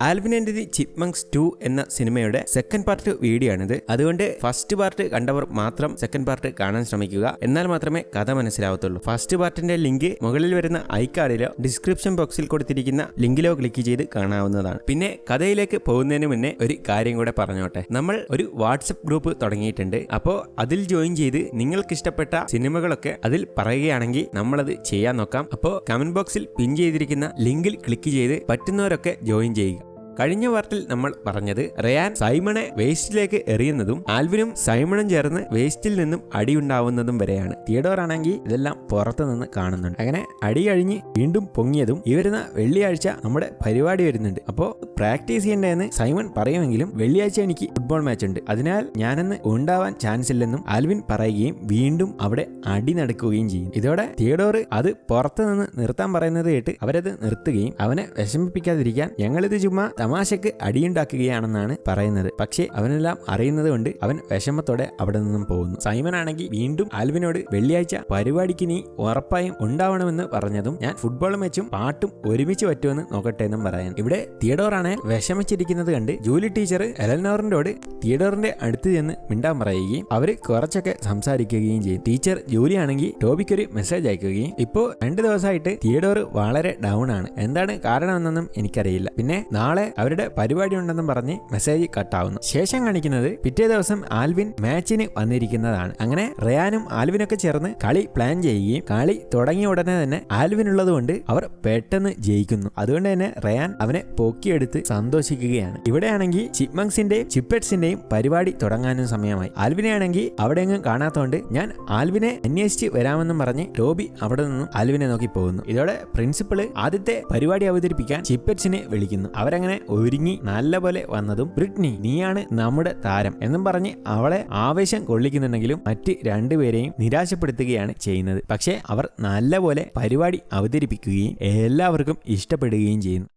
Alvin and the ചിപ്മങ്സ് 2 എന്ന സിനിമയുടെ second part video ആണിത്. അതുകൊണ്ട് ഫസ്റ്റ് പാർട്ട് കണ്ടവർ മാത്രം സെക്കൻഡ് പാർട്ട് കാണാൻ ശ്രമിക്കുക. എന്നാൽ മാത്രമേ കഥ മനസ്സിലാവത്തുള്ളൂ. ഫസ്റ്റ് പാർട്ടിന്റെ ലിങ്ക് മുകളിൽ വരുന്ന ഐക്കാർഡിലോ ഡിസ്ക്രിപ്ഷൻ ബോക്സിൽ കൊടുത്തിരിക്കുന്ന ലിങ്കിലോ ക്ലിക്ക് ചെയ്ത് കാണാവുന്നതാണ്. പിന്നെ കഥയിലേക്ക് പോകുന്നതിന് മുന്നേ ഒരു കാര്യം കൂടെ പറഞ്ഞോട്ടെ. നമ്മൾ ഒരു വാട്സപ്പ് ഗ്രൂപ്പ് തുടങ്ങിയിട്ടുണ്ട്. അപ്പോൾ അതിൽ ജോയിൻ ചെയ്ത് നിങ്ങൾക്ക് ഇഷ്ടപ്പെട്ട സിനിമകളൊക്കെ അതിൽ പറയുകയാണെങ്കിൽ നമ്മളത് ചെയ്യാൻ നോക്കാം. അപ്പോൾ കമന്റ് ബോക്സിൽ പിൻ ചെയ്തിരിക്കുന്ന ലിങ്കിൽ ക്ലിക്ക് ചെയ്ത് പറ്റുന്നവരൊക്കെ ജോയിൻ ചെയ്യുക. കഴിഞ്ഞ പാർട്ടിൽ നമ്മൾ പറഞ്ഞത് റയാൻ സൈമണെ വേസ്റ്റിലേക്ക് എറിയുന്നതും ആൽവിനും സൈമണും ചേർന്ന് വേസ്റ്റിൽ നിന്നും അടിയുണ്ടാവുന്നതും വരെയാണ്. തിയഡോർ ആണെങ്കിൽ ഇതെല്ലാം പുറത്തു നിന്ന് കാണുന്നുണ്ട്. അങ്ങനെ അടി കഴിഞ്ഞ് വീണ്ടും പൊങ്ങിയതും ഈ വരുന്ന വെള്ളിയാഴ്ച നമ്മുടെ പരിപാടി വരുന്നുണ്ട്. അപ്പോൾ പ്രാക്ടീസ് ചെയ്യേണ്ടതെന്ന് സൈമൺ പറയുമെങ്കിലും വെള്ളിയാഴ്ച എനിക്ക് ഫുട്ബോൾ മാച്ച് ഉണ്ട്, അതിനാൽ ഞാനന്ന് ഉണ്ടാവാൻ ചാൻസ് ഇല്ലെന്നും ആൽവിൻ പറയുകയും വീണ്ടും അവിടെ അടി നടക്കുകയും ചെയ്യും. ഇതോടെ തിയഡോർ അത് പുറത്തു നിന്ന് നിർത്താൻ പറയുന്നത് കേട്ട് അവരത് നിർത്തുകയും അവനെ വിഷമിപ്പിക്കാതിരിക്കാൻ ഞങ്ങളിത് ചുമ്മാ തമാശക്ക് അടിയുണ്ടാക്കുകയാണെന്നാണ് പറയുന്നത്. പക്ഷേ അവനെല്ലാം അറിയുന്നത് കൊണ്ട് അവൻ വിഷമത്തോടെ അവിടെ നിന്നും പോകുന്നു. സൈമൺ ആണെങ്കിൽ വീണ്ടും ആൽവിനോട് വെള്ളിയാഴ്ച പരിപാടിക്ക് നീ ഉറപ്പായും ഉണ്ടാവണമെന്ന് പറഞ്ഞതും ഞാൻ ഫുട്ബോൾ മാച്ചും പാട്ടും ഒരുമിച്ച് പറ്റുമെന്ന് നോക്കട്ടെ എന്നും പറയുന്നു. ഇവിടെ തിയഡോറാണ് വിഷമിച്ചിരിക്കുന്നത് കണ്ട് ജൂലി ടീച്ചർ എലനോറിനോട് തിയഡോറിന്റെ അടുത്ത് ചെന്ന് മിണ്ടാൻ പറയുകയും അവര് കുറച്ചൊക്കെ സംസാരിക്കുകയും ചെയ്യും. ടീച്ചർ ജൂലി ആണെങ്കിൽ ടോബിക്കൊരു മെസ്സേജ് അയക്കുകയും ഇപ്പോൾ 2 ദിവസമായിട്ട് തിയഡോർ വളരെ ഡൗൺ ആണ്, എന്താണ് കാരണമെന്നൊന്നും എനിക്കറിയില്ല. പിന്നെ നാളെ അവരുടെ പരിപാടി ഉണ്ടെന്നും പറഞ്ഞ് മെസ്സേജ് കട്ടാവുന്നു. ശേഷം കാണിക്കുന്നത് പിറ്റേ ദിവസം ആൽവിൻ മാച്ചിന് വന്നിരിക്കുന്നതാണ്. അങ്ങനെ റയാനും ആൽവിനൊക്കെ ചേർന്ന് കളി പ്ലാൻ ചെയ്യുകയും കളി തുടങ്ങിയ ഉടനെ തന്നെ ആൽവിൻ ഉള്ളത് കൊണ്ട് അവർ പെട്ടെന്ന് ജയിക്കുന്നു. അതുകൊണ്ട് തന്നെ റയാൻ അവനെ പൊക്കിയെടുത്ത് സന്തോഷിക്കുകയാണ്. ഇവിടെയാണെങ്കിൽ ചിപ്മങ്സിന്റെയും ചിപ്പെറ്റ്സിന്റെയും പരിപാടി തുടങ്ങാനും സമയമായി. ആൽവിനെ ആണെങ്കിൽ അവിടെ എങ്ങും കാണാത്തോണ്ട് ഞാൻ ആൽവിനെ അന്വേഷിച്ച് വരാമെന്നും പറഞ്ഞ് ടോബി അവിടെ നിന്നും ആൽവിനെ നോക്കി പോകുന്നു. ഇതോടെ പ്രിൻസിപ്പള് ആദ്യത്തെ പരിപാടി അവതരിപ്പിക്കാൻ ചിപ്പെറ്റ്സിനെ വിളിക്കുന്നു. അവരങ്ങനെ ഒരുങ്ങി നല്ലപോലെ വന്നതും ബ്രിട്നി നീയാണ് നമ്മുടെ താരം എന്നും പറഞ്ഞ് അവളെ ആവേശം കൊള്ളിക്കുന്നുണ്ടെങ്കിലും മറ്റ് രണ്ടുപേരെയും നിരാശപ്പെടുത്തുകയാണ് ചെയ്യുന്നത്. പക്ഷേ അവർ നല്ലപോലെ പരിപാടി അവതരിപ്പിക്കുകയും എല്ലാവർക്കും ഇഷ്ടപ്പെടുകയും ചെയ്യുന്നു.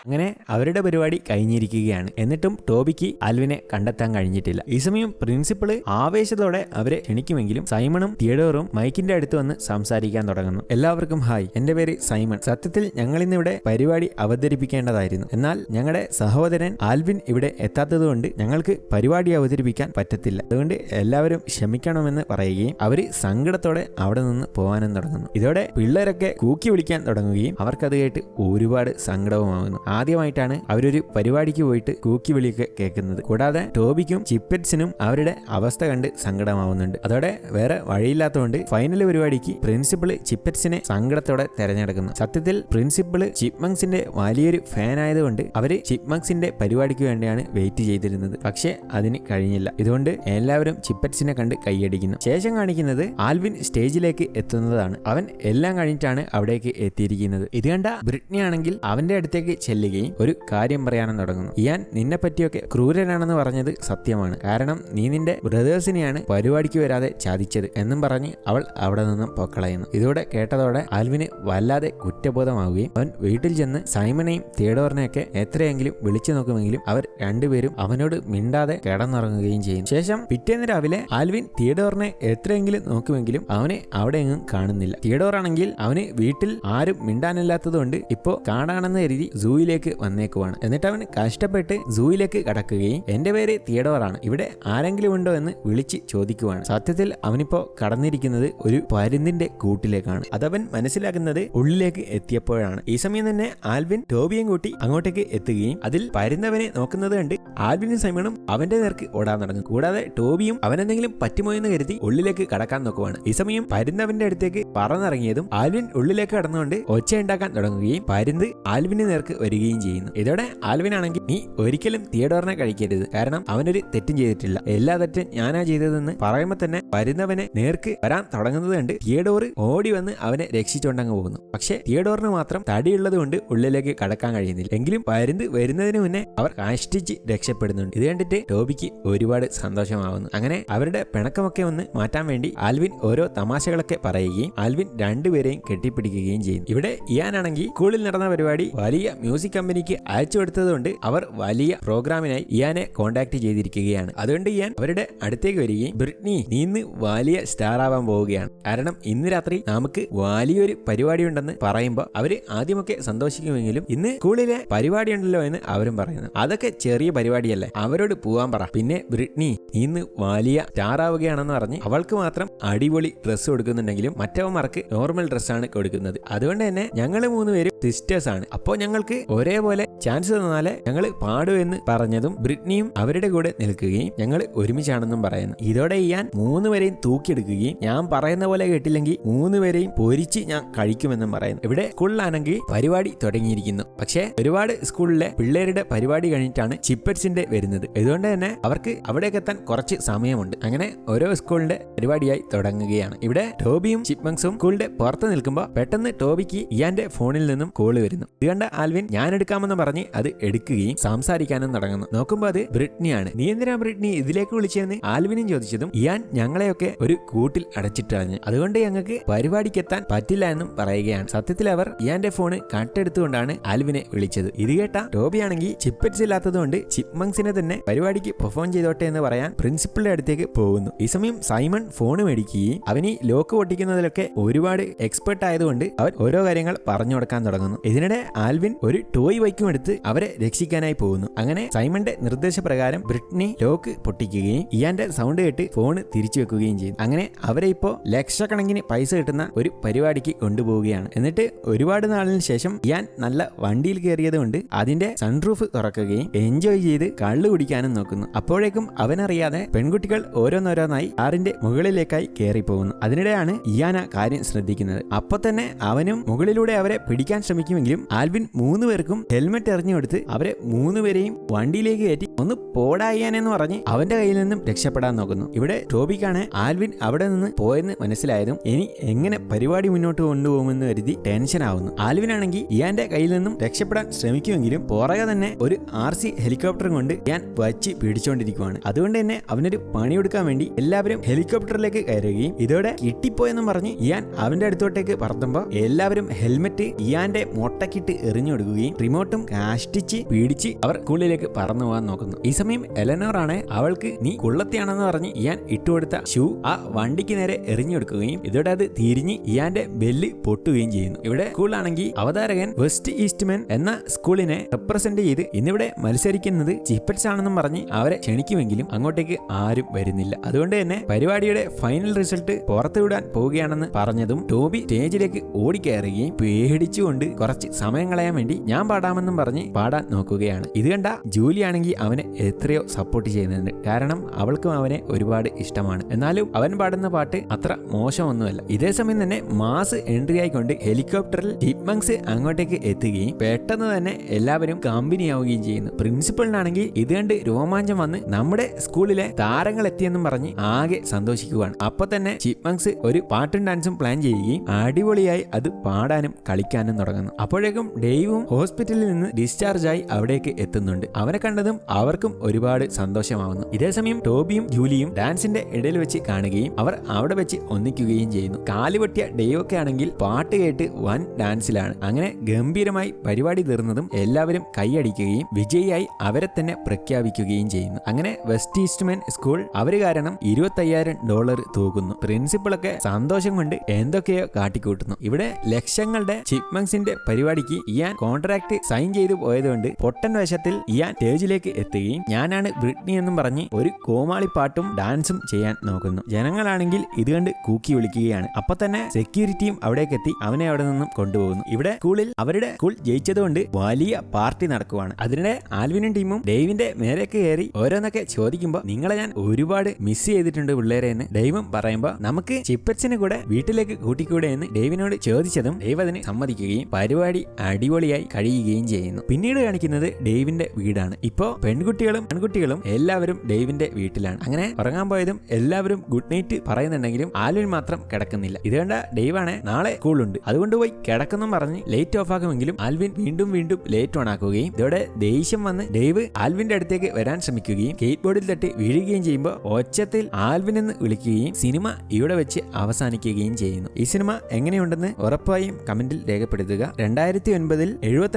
അങ്ങനെ അവരുടെ പരിപാടി കഴിഞ്ഞിരിക്കുകയാണ്. എന്നിട്ടും ടോബിക്ക് ആൽവിനെ കണ്ടെത്താൻ കഴിഞ്ഞിട്ടില്ല. ഈ സമയം പ്രിൻസിപ്പള് ആവേശത്തോടെ അവരെ ക്ഷണിക്കുമെങ്കിലും സൈമണും തിയഡോറും മൈക്കിന്റെ അടുത്ത് വന്ന് സംസാരിക്കാൻ തുടങ്ങുന്നു. എല്ലാവർക്കും ഹായ്, എന്റെ പേര് സൈമൺ. സത്യത്തിൽ ഞങ്ങൾ ഇന്നിവിടെ പരിപാടി അവതരിപ്പിക്കേണ്ടതായിരുന്നു. എന്നാൽ ഞങ്ങളുടെ സഹോദരൻ ആൽവിൻ ഇവിടെ എത്താത്തതുകൊണ്ട് ഞങ്ങൾക്ക് പരിപാടി അവതരിപ്പിക്കാൻ പറ്റത്തില്ല. അതുകൊണ്ട് എല്ലാവരും ക്ഷമിക്കണമെന്ന് പറയുകയും അവര് സങ്കടത്തോടെ അവിടെ നിന്ന് പോകാനും തുടങ്ങുന്നു. ഇതോടെ പിള്ളേരൊക്കെ കൂക്കി വിളിക്കാൻ തുടങ്ങുകയും അവർക്കത് കേട്ട് ഒരുപാട് സങ്കടവുമാകുന്നു. ആദ്യമായിട്ടാണ് അവരൊരു പരിപാടിക്ക് പോയിട്ട് കൂക്കി വിളിയൊക്കെ കേൾക്കുന്നത്. കൂടാതെ ടോബിക്കും ചിപ്പെറ്റ്സിനും അവരുടെ അവസ്ഥ കണ്ട് സങ്കടമാവുന്നുണ്ട്. അതോടെ വേറെ വഴിയില്ലാത്തതുകൊണ്ട് ഫൈനൽ പരിപാടിക്ക് പ്രിൻസിപ്പള് ചിപ്പെറ്റ്സിനെ സങ്കടത്തോടെ തെരഞ്ഞെടുക്കുന്നു. സത്യത്തിൽ പ്രിൻസിപ്പള് ചിപ്മങ്സിന്റെ വലിയൊരു ഫാൻ ആയതുകൊണ്ട് അവര് ചിപ്മങ്സിന്റെ പരിപാടിക്ക് വേണ്ടിയാണ് വെയിറ്റ് ചെയ്തിരുന്നത്. പക്ഷെ അതിന് കഴിഞ്ഞില്ല. ഇതുകൊണ്ട് എല്ലാവരും ചിപ്പെറ്റ്സിനെ കണ്ട് കൈയടിക്കുന്നു. ശേഷം കാണിക്കുന്നത് ആൽവിൻ സ്റ്റേജിലേക്ക് എത്തുന്നതാണ്. അവൻ എല്ലാം കഴിഞ്ഞിട്ടാണ് അവിടേക്ക് എത്തിയിരിക്കുന്നത്. ഇത് കണ്ട ബ്രിട്നി ആണെങ്കിൽ അവന്റെ അടുത്തേക്ക് ചെല്ലുകയും ഒരു കാര്യം പറയാനും തുടങ്ങുന്നു. ഇയാൻ നിന്നെ പറ്റിയൊക്കെ ക്രൂരനാണെന്ന് പറഞ്ഞത് സത്യമാണ്. കാരണം നീ നിന്റെ ബ്രദേഴ്സിനെയാണ് പരിപാടിക്ക് വരാതെ ചതിച്ചത് എന്നും പറഞ്ഞ് അവൾ അവിടെ നിന്നും പൊക്കളയുന്നു. ഇതോടെ കേട്ടതോടെ ആൽവിന് വല്ലാതെ കുറ്റബോധമാവുകയും അവൻ വീട്ടിൽ ചെന്ന് സൈമനെയും തിയഡോറിനെയൊക്കെ എത്രയെങ്കിലും വിളിച്ചു നോക്കുമെങ്കിലും അവർ രണ്ടുപേരും അവനോട് മിണ്ടാതെ കിടന്നുറങ്ങുകയും ചെയ്യും. ശേഷം പിറ്റേന്ന് രാവിലെ ആൽവിൻ തിയഡോറിനെ എത്രയെങ്കിലും നോക്കുമെങ്കിലും അവനെ അവിടെ എങ്ങും കാണുന്നില്ല. തിയഡോർ ആണെങ്കിൽ അവന് വീട്ടിൽ ആരും മിണ്ടാനില്ലാത്തതുകൊണ്ട് ഇപ്പോ കാണാണെന്ന് കരുതി സൂയിലേക്ക് വന്നേക്കുവാണ്. എന്നിട്ട് അവൻ കഷ്ടപ്പെട്ട് സൂയിലേക്ക് കടക്കുകയും എന്റെ പേര് തിയഡോറാണ്, ഇവിടെ ആരെങ്കിലും ഉണ്ടോ എന്ന് വിളിച്ച് ചോദിക്കുവാണ്. സത്യത്തിൽ അവനിപ്പോ കടന്നിരിക്കുന്നത് ഒരു പരുന്തിന്റെ കൂട്ടിലേക്കാണ്. അതവൻ മനസ്സിലാക്കുന്നത് ഉള്ളിലേക്ക് എത്തിയപ്പോഴാണ്. ഈ സമയം തന്നെ ആൽവിൻ ടോബിയും കൂട്ടി അങ്ങോട്ടേക്ക് എത്തുകയും അതിൽ പരുന്നവനെ നോക്കുന്നത് കണ്ട് ആൽവിനും സൈമണും അവന്റെ നേർക്ക് ഓടാൻ തുടങ്ങും. കൂടാതെ ടോബിയും അവനെന്തെങ്കിലും പറ്റുമോ എന്ന് കരുതി ഉള്ളിലേക്ക് കടക്കാൻ നോക്കുവാണ്. ഈ സമയം പരുന്നവന്റെ അടുത്തേക്ക് പറന്നിറങ്ങിയതും ആൽവിൻ ഉള്ളിലേക്ക് കടന്നുകൊണ്ട് ഒച്ചയുണ്ടാക്കാൻ തുടങ്ങുകയും പരുന്ത് ആൽവിന് നേർക്ക് വരികയും ചെയ്യുന്നു. ഇതോടെ ആൽവിൻ ആണെങ്കിൽ നീ ഒരിക്കലും തിയഡോറിനെ കഴിക്കരുത്, കാരണം അവനൊരു തെറ്റും ചെയ്തിട്ടില്ല, എല്ലാ തെറ്റും ഞാനാ ചെയ്തതെന്ന് പറയുമ്പോൾ തന്നെ പരുന്നവനെ നേർക്ക് വരാൻ തുടങ്ങുന്നത് കണ്ട് തിയഡോർ ഓടി വന്ന് അവനെ രക്ഷിച്ചുകൊണ്ടങ്ങ് പോകുന്നു. പക്ഷേ തിയഡോറിന് മാത്രം തടിയുള്ളത് കൊണ്ട് ഉള്ളിലേക്ക് കടക്കാൻ കഴിയുന്നില്ല. എങ്കിലും പരുന്ത് വരുന്നതിന് മുന്നേ അവർ കാഷ്ടിച്ച് രക്ഷപ്പെടുന്നുണ്ട്. ഇത് കണ്ടിട്ട് ടോബിക്ക് ഒരുപാട് സന്തോഷമാവുന്നു. അങ്ങനെ അവരുടെ പിണക്കമൊക്കെ ഒന്ന് മാറ്റാൻ വേണ്ടി ആൽവിൻ ഓരോ തമാശകളൊക്കെ പറയുകയും ആൽവിൻ രണ്ടുപേരെയും കെട്ടിപ്പിടിക്കുകയും ചെയ്യുന്നു. ഇവിടെ ഇയാനാണെങ്കിൽ സ്കൂളിൽ നടന്ന പരിപാടി വലിയ മ്യൂസിക് മ്യൂസിക് കമ്പനിക്ക് അയച്ചു കൊടുത്തതുകൊണ്ട് അവർ വലിയ പ്രോഗ്രാമിനായി ഇയാനെ കോണ്ടാക്ട് ചെയ്തിരിക്കുകയാണ്. അതുകൊണ്ട് ഇയാൻ അവരുടെ അടുത്തേക്ക് വരികയും ബ്രിട്നി നീ ഇന്ന് വലിയ സ്റ്റാർ ആവാൻ പോവുകയാണ്, കാരണം ഇന്ന് രാത്രി നമുക്ക് വലിയൊരു പരിപാടി ഉണ്ടെന്ന് പറയുമ്പോൾ അവര് ആദ്യമൊക്കെ സന്തോഷിക്കുമെങ്കിലും ഇന്ന് സ്കൂളിലെ പരിപാടി ഉണ്ടല്ലോ എന്ന് അവരും പറയുന്നു. അതൊക്കെ ചെറിയ പരിപാടിയല്ലേ, അവരോട് പോവാൻ പറ. പിന്നെ ബ്രിട്നി നീ ഇന്ന് വലിയ സ്റ്റാർ ആവുകയാണെന്ന് പറഞ്ഞ് അവൾക്ക് മാത്രം അടിപൊളി ഡ്രസ്സ് കൊടുക്കുന്നുണ്ടെങ്കിലും മറ്റവന്മാർക്ക് നോർമൽ ഡ്രസ്സാണ് കൊടുക്കുന്നത്. അതുകൊണ്ട് തന്നെ ഞങ്ങൾ 3 പേരും സിസ്റ്റേഴ്സ് ആണ്, അപ്പോൾ ഞങ്ങൾക്ക് ഒരേപോലെ ചാൻസ് തന്നാലേ ഞങ്ങൾ പാടൂ എന്ന് പറഞ്ഞതും ബ്രിട്നിയും അവരുടെ കൂടെ നിൽക്കുകയും ഞങ്ങൾ ഒരുമിച്ചാണെന്നും പറയുന്നു. ഇതോടെ ഇയാൻ 3 പേരെയും തൂക്കിയെടുക്കുകയും ഞാൻ പറയുന്ന പോലെ കേട്ടില്ലെങ്കിൽ 3 പേരെയും പൊരിച്ച് ഞാൻ കഴിക്കുമെന്നും പറയുന്നു. ഇവിടെ സ്കൂളിലാണെങ്കിൽ പരിപാടി തുടങ്ങിയിരിക്കുന്നു. പക്ഷേ ഒരുപാട് സ്കൂളിലെ പിള്ളേരുടെ പരിപാടി കഴിഞ്ഞിട്ടാണ് ചിപ്പറ്റ്സിന്റെ വരുന്നത്. ഇതുകൊണ്ട് തന്നെ അവർക്ക് അവിടേക്ക് എത്താൻ കുറച്ച് സമയമുണ്ട്. അങ്ങനെ ഓരോ സ്കൂളിന്റെ പരിപാടിയായി തുടങ്ങുകയാണ്. ഇവിടെ ടോബിയും ചിപ്മങ്സും സ്കൂളിന്റെ പുറത്ത് നിൽക്കുമ്പോൾ പെട്ടെന്ന് ടോബിക്ക് ഇയാന്റെ ഫോണിൽ നിന്നും കോള് വരുന്നു. ഇത് കണ്ട ആൽവിൻ ഞാൻ എടുക്കാമെന്ന് പറഞ്ഞ് അത് എടുക്കുകയും സംസാരിക്കാനും തുടങ്ങുന്നു. നോക്കുമ്പോൾ അത് ബ്രിട്നിയാണ്. നീ എന്തിനാ ബ്രിട്നി ഇതിലേക്ക് വിളിച്ചതെന്ന് ആൽവിനും ചോദിച്ചതും ഇയാൻ ഞങ്ങളെയൊക്കെ ഒരു കൂട്ടിൽ അടച്ചിട്ടറിഞ്ഞു, അതുകൊണ്ട് ഞങ്ങൾക്ക് പരിപാടിക്ക് എത്താൻ പറ്റില്ല എന്നും പറയുകയാണ്. സത്യത്തിൽ അവർ ഇയാന്റെ ഫോണ് കട്ടെടുത്തുകൊണ്ടാണ് ആൽവിനെ വിളിച്ചത്. ഇത് കേട്ട ടോബിയാണെങ്കിൽ ചിപ്പറ്റ്സ് ഇല്ലാത്തതുകൊണ്ട് ചിപ്മങ്സിനെ തന്നെ പരിപാടിക്ക് പെർഫോം ചെയ്തോട്ടെ എന്ന് പറയാൻ പ്രിൻസിപ്പലിന്റെ അടുത്തേക്ക് പോകുന്നു. ഈ സമയം സൈമൺ ഫോൺ മേടിക്കുകയും അവന് ലോക്ക് പൊട്ടിക്കുന്നതിലൊക്കെ ഒരുപാട് എക്സ്പെർട്ട് ആയതുകൊണ്ട് അവർ ഓരോ കാര്യങ്ങൾ പറഞ്ഞു കൊടുക്കാൻ തുടങ്ങുന്നു. ഇതിനിടെ ആൽവിൻ ഒരു ടോയ് ബൈക്കും എടുത്ത് അവരെ രക്ഷിക്കാനായി പോകുന്നു. അങ്ങനെ സൈമന്റെ നിർദ്ദേശപ്രകാരം ബ്രിട്നി ലോക്ക് പൊട്ടിക്കുകയും ഇയാന്റെ സൗണ്ട് കേട്ട് ഫോൺ തിരിച്ചു വെക്കുകയും ചെയ്തു. അങ്ങനെ അവരെ ഇപ്പോ ലക്ഷക്കണക്കിന് പൈസ കിട്ടുന്ന ഒരു പരിപാടിക്ക് കൊണ്ടുപോവുകയാണ്. എന്നിട്ട് ഒരുപാട് നാളിന് ശേഷം ഇയാൻ നല്ല വണ്ടിയിൽ കയറിയത് കൊണ്ട് അതിന്റെ സൺറൂഫ് തുറക്കുകയും എൻജോയ് ചെയ്ത് കള്ളു കുടിക്കാനും നോക്കുന്നു. അപ്പോഴേക്കും അവനറിയാതെ പെൺകുട്ടികൾ ഓരോന്നോരോന്നായി കാറിന്റെ മുകളിലേക്കായി കയറി പോകുന്നു. അതിനിടെയാണ് ഇയാൻ ആ കാര്യം ശ്രദ്ധിക്കുന്നത്. അപ്പൊ തന്നെ അവനും മുകളിലൂടെ അവരെ പിടിക്കാൻ ശ്രമിക്കുമെങ്കിലും ആൽവിൻ 3 പേർക്കും ഹെൽമെറ്റ് എറിഞ്ഞു കൊടുത്ത് അവരെ 3 പേരെയും വണ്ടിയിലേക്ക് കയറ്റി ഒന്ന് പോടായ്യാനെന്ന് പറഞ്ഞ് അവന്റെ കയ്യിൽ നിന്നും രക്ഷപ്പെടാൻ നോക്കുന്നു. ഇവിടെ ടോബിക്കാണ് ആൽവിൻ അവിടെ നിന്ന് പോയെന്ന് മനസ്സിലായതും ഇനി എങ്ങനെ പരിപാടി മുന്നോട്ട് കൊണ്ടുപോകുമെന്ന് കരുതി ടെൻഷൻ ആവുന്നു. ആൽവിനാണെങ്കിൽ ഇയാന്റെ കയ്യിൽ നിന്നും രക്ഷപ്പെടാൻ ശ്രമിക്കുമെങ്കിലും പുറകെ തന്നെ ഒരു RC ഹെലികോപ്റ്റർ കൊണ്ട് ഇയാൻ വച്ച് പിടിച്ചോണ്ടിരിക്കുവാണ്. അതുകൊണ്ട് തന്നെ അവനൊരു പണിയെടുക്കാൻ വേണ്ടി എല്ലാവരും ഹെലികോപ്റ്ററിലേക്ക് കയറുകയും ഇതോടെ കിട്ടിപ്പോയെന്നും പറഞ്ഞ് ഇയാൻ അവന്റെ അടുത്തോട്ടേക്ക് പറത്തുമ്പോൾ എല്ലാവരും ഹെൽമെറ്റ് ഇയാന്റെ മൊട്ടക്കിട്ട് എറിഞ്ഞു കൊടുക്കുകയും റിമോട്ടും കാഷ്ടിച്ച് പിടിച്ച് അവർ സ്കൂളിലേക്ക് പറന്നു പോകാൻ നോക്കുന്നു. ഈ സമയം എലനോർ ആണ് അവൾക്ക് നീ കുള്ളത്തിയാണെന്ന് പറഞ്ഞ് ഇയാൻ ഇട്ടുകൊടുത്ത ഷൂ ആ വണ്ടിക്ക് നേരെ എറിഞ്ഞു കൊടുക്കുകയും ഇതോടെ അത് തിരിഞ്ഞ് ഇയാന്റെ ബെല്ല് പൊട്ടുകയും ചെയ്യുന്നു. ഇവിടെ സ്കൂളാണെങ്കിൽ അവതാരകൻ വെസ്റ്റ് ഈസ്റ്റ്മെൻ എന്ന സ്കൂളിനെ റെപ്രസെന്റ് ചെയ്ത് ഇന്നിവിടെ മത്സരിക്കുന്നത് ചിപ്പറ്റ്സ് ആണെന്നും പറഞ്ഞ് അവരെ ക്ഷണിക്കുമെങ്കിലും അങ്ങോട്ടേക്ക് ആരും വരുന്നില്ല. അതുകൊണ്ട് തന്നെ പരിപാടിയുടെ ഫൈനൽ റിസൾട്ട് പുറത്തുവിടാൻ പോവുകയാണെന്ന് പറഞ്ഞതും ടോബി സ്റ്റേജിലേക്ക് ഓടിക്കയറുകയും പേടിച്ചുകൊണ്ട് കുറച്ച് സമയം കളയാൻ വേണ്ടി ഞാൻ പാടാമെന്നും പറഞ്ഞ് പാടാൻ നോക്കുകയാണ്. ഇത് കണ്ട ജൂലിയാണെങ്കിൽ അവനെ എത്രയോ സപ്പോർട്ട് ചെയ്യുന്നുണ്ട്, കാരണം അവൾക്കും അവനെ ഒരുപാട് ഇഷ്ടമാണ്. എന്നാലും അവൻ പാടുന്ന പാട്ട് അത്ര മോശമൊന്നുമല്ല. ഇതേ സമയം തന്നെ മാസ് എൻട്രി ആയിക്കൊണ്ട് ഹെലികോപ്റ്ററിൽ ചിപ്മങ്സ് അങ്ങോട്ടേക്ക് എത്തുകയും പെട്ടെന്ന് തന്നെ എല്ലാവരും കമ്പനിയാവുകയും ചെയ്യുന്നു. പ്രിൻസിപ്പളിനാണെങ്കിൽ ഇത് കണ്ട് രോമാഞ്ചം വന്ന് നമ്മുടെ സ്കൂളിലെ താരങ്ങൾ എത്തിയെന്നും പറഞ്ഞ് ആകെ സന്തോഷിക്കുകയാണ്. അപ്പൊ തന്നെ ചിപ്മങ്സ് ഒരു പാട്ടും ഡാൻസും പ്ലാൻ ചെയ്യുകയും അടിപൊളിയായി അത് പാടാനും കളിക്കാനും തുടങ്ങുന്നു. അപ്പോഴേക്കും ഡേവും ഹോസ്പിറ്റലിൽ നിന്ന് ഡിസ്ചാർജ് ആയി അവിടേക്ക് എത്തുന്നുണ്ട്. അവനെ കണ്ടതും അവർക്കും ഒരുപാട് സന്തോഷമാവുന്നു. ഇതേസമയം ടോബിയും ജൂലിയും ഡാൻസിന്റെ ഇടയിൽ വെച്ച് കാണുകയും അവർ അവിടെ വെച്ച് ഒന്നിക്കുകയും ചെയ്യുന്നു. കാലുപൊട്ടിയ ഡേവൊക്കെ ആണെങ്കിൽ പാട്ട് കേട്ട് വൻ ഡാൻസിലാണ്. അങ്ങനെ ഗംഭീരമായി പരിപാടി തീർന്നതും എല്ലാവരും കൈയടിക്കുകയും വിജയിയായി അവരെ തന്നെ പ്രഖ്യാപിക്കുകയും ചെയ്യുന്നു. അങ്ങനെ വെസ്റ്റ് ഈസ്റ്റ്മെൻ സ്കൂൾ അവര് കാരണം $25,000 തൂക്കുന്നു. പ്രിൻസിപ്പളൊക്കെ സന്തോഷം കൊണ്ട് എന്തൊക്കെയോ കാട്ടിക്കൂട്ടുന്നു. ഇവിടെ ലക്ഷങ്ങളുടെ ചിപ്മങ്സിന്റെ പരിപാടിക്ക് ഇയാൻ കോൺട്രാക്ട് സൈൻ ചെയ്തു പോയതുകൊണ്ട് പൊട്ടൻ വേഷത്തിൽ ഇയാൻ സ്റ്റേജിലേക്ക് എത്തുകയും ഞാനാണ് ബ്രിട്നി എന്നും പറഞ്ഞ് ഒരു കോമാളി പാട്ടും ഡാൻസും ചെയ്യാൻ നോക്കുന്നു. ജനങ്ങളാണെങ്കിൽ ഇത് കണ്ട് കൂക്കി വിളിക്കുകയാണ്. അപ്പൊ തന്നെ സെക്യൂരിറ്റിയും അവിടേക്ക് എത്തി അവനെ അവിടെ നിന്നും കൊണ്ടുപോകുന്നു. ഇവിടെ സ്കൂളിൽ അവരുടെ സ്കൂൾ ജയിച്ചതുകൊണ്ട് വലിയ പാർട്ടി നടക്കുവാണ്. അതിനിടെ ആൽവിനും ടീമും ഡേവിന്റെ മേലേക്ക് കയറി ഓരോന്നൊക്കെ ചോദിക്കുമ്പോൾ നിങ്ങളെ ഞാൻ ഒരുപാട് മിസ് ചെയ്തിട്ടുണ്ട് പിള്ളേരെ എന്ന് ഡേവും പറയുമ്പോൾ നമുക്ക് ചിപ്പറ്റ്സിനെ കൂടെ വീട്ടിലേക്ക് കൂട്ടിക്കൂടെ എന്ന് ഡേവിനോട് ചോദിച്ചതും ഡേവ് അതിന് സമ്മതിക്കുകയും പരിപാടി അടിപൊളിയായി കഴിയുകയും ചെയ്യുന്നു. പിന്നീട് കാണിക്കുന്നത് ഡേവിന്റെ വീടാണ്. ഇപ്പോ പെൺകുട്ടികളും ആൺകുട്ടികളും എല്ലാവരും ഡേവിന്റെ വീട്ടിലാണ്. അങ്ങനെ ഉറങ്ങാൻ പോയതും എല്ലാവരും ഗുഡ് നൈറ്റ് പറയുന്നുണ്ടെങ്കിലും ആൽവിൻ മാത്രം കിടക്കുന്നില്ല. ഇത് കണ്ട ഡേവാണ് നാളെ സ്കൂളുണ്ട് അതുകൊണ്ട് പോയി കിടക്കുന്നു പറഞ്ഞ് ലൈറ്റ് ഓഫ് ആക്കുമെങ്കിലും ആൽവിൻ വീണ്ടും ലൈറ്റ് ഓൺ ആക്കുകയും ഇതോടെ ദേഷ്യം വന്ന് ഡേവ് ആൽവിന്റെ അടുത്തേക്ക് വരാൻ ശ്രമിക്കുകയും സ്കേറ്റ് ബോർഡിൽ തട്ടി വീഴുകയും ചെയ്യുമ്പോൾ ഒച്ചത്തിൽ ആൽവിൻ എന്ന് വിളിക്കുകയും സിനിമ ഇവിടെ വെച്ച് അവസാനിക്കുകയും ചെയ്യുന്നു. ഈ സിനിമ എങ്ങനെയുണ്ടെന്ന് ഉറപ്പായും കമന്റിൽ രേഖപ്പെടുത്തുക. 2009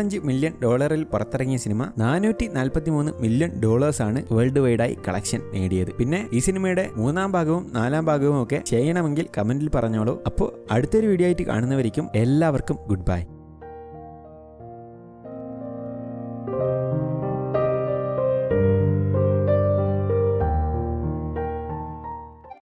$95 മില്യൺ പുറത്തിറങ്ങിയ സിനിമ $443 മില്യൺ ആണ് വേൾഡ് വൈഡായി കളക്ഷൻ നേടിയത്. പിന്നെ ഈ സിനിമയുടെ 3-ാം ഭാഗവും 4-ാം ഭാഗവും ഒക്കെ ചെയ്യണമെങ്കിൽ കമന്റിൽ പറഞ്ഞോളൂ. അപ്പോൾ അടുത്തൊരു വീഡിയോ ആയിട്ട് കാണുന്നവരിക്കും എല്ലാവർക്കും ഗുഡ് ബൈ.